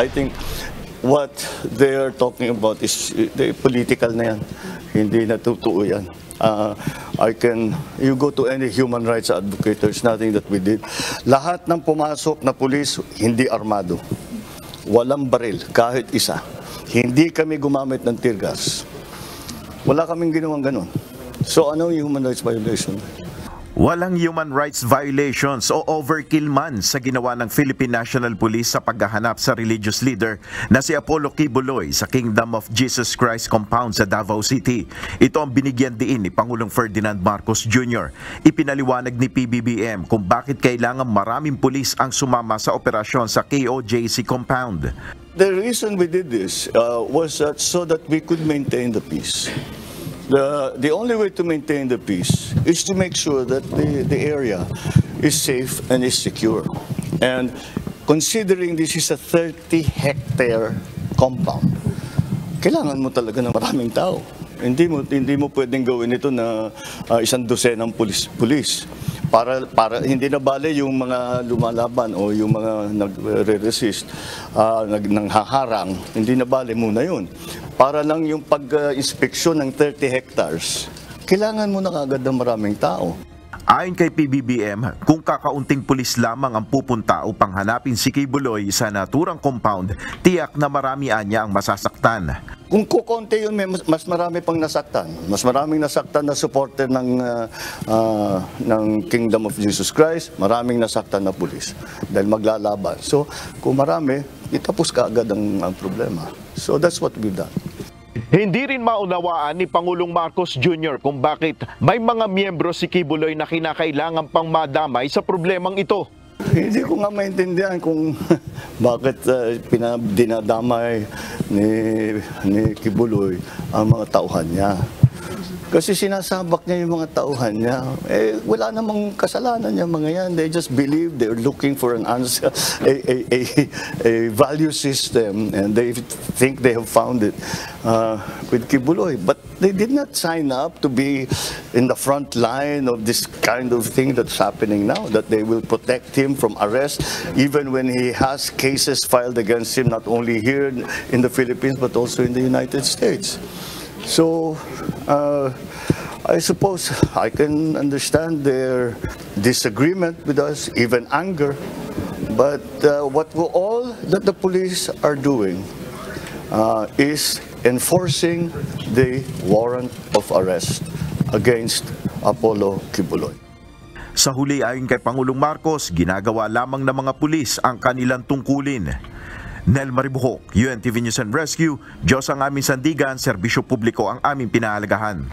I think what they are talking about is political na yan. Hindi na totoo yan. You go to any human rights advocate, there's nothing that we did. Lahat ng pumasok na pulis, hindi armado. Walang baril, kahit isa. Hindi kami gumamit ng tear gas. Wala kaming ginawang ganun. So ano yung human rights violation? Walang human rights violations o overkill man sa ginawa ng Philippine National Police sa paghahanap sa religious leader na si Apollo Quiboloy sa Kingdom of Jesus Christ compound sa Davao City. Ito ang binigyan diin ni Pangulong Ferdinand Marcos Jr. Ipinaliwanag ni PBBM kung bakit kailangan maraming pulis ang sumama sa operasyon sa KOJC compound. The reason we did this was so that we could maintain the peace. The only way to maintain the peace is to make sure that the area is safe and is secure. And considering this is a 30-hectare compound, kailangan mo talaga ng maraming tao. Hindi mo pwedeng gawin ito na isang dosenang pulis. Para hindi na bale yung mga lumalaban o yung mga nagre-resist, nanghaharang, hindi na bale muna yun. Para lang yung pag-inspeksyon ng 30 hectares, kailangan mo na kagad ng maraming tao. Ayon kay PBBM, kung kakaunting pulis lamang ang pupunta upang hanapin si Quiboloy sa naturang compound, tiyak na marami niya ang masasaktan. Kung kukonti yun, mas marami pang nasaktan. Mas maraming nasaktan na supporter ng Kingdom of Jesus Christ, maraming nasaktan na pulis dahil maglalaban. So, kung marami, itapos ka agad ang problema. So, that's what we've done. Hindi rin maunawaan ni Pangulong Marcos Jr. kung bakit may mga miyembro si Quiboloy na kinakailangan pang madamay sa problemang ito. Hindi ko nga maintindihan kung bakit dinadamay ni Quiboloy ang mga tauhan niya. Kasi sinasabak niya yung mga tauhan niya. Wala namang kasalanan niya mga yan. They just believe they're looking for an answer, a value system, and they think they have found it with Quiboloy. But they did not sign up to be in the front line of this kind of thing that's happening now, that they will protect him from arrest, even when he has cases filed against him, not only here in the Philippines, but also in the United States. So, I suppose I can understand their disagreement with us, even anger. But what all that the police are doing is enforcing the warrant of arrest against Apollo Quiboloy. Sa huli, ayon kay Pangulong Marcos, ginagawa lamang ng mga pulis ang kanilang tungkulin. Nel Maribuhok, UNTV News and Rescue, Diyos ang aming sandigan, serbisyo publiko ang aming pinahalagahan.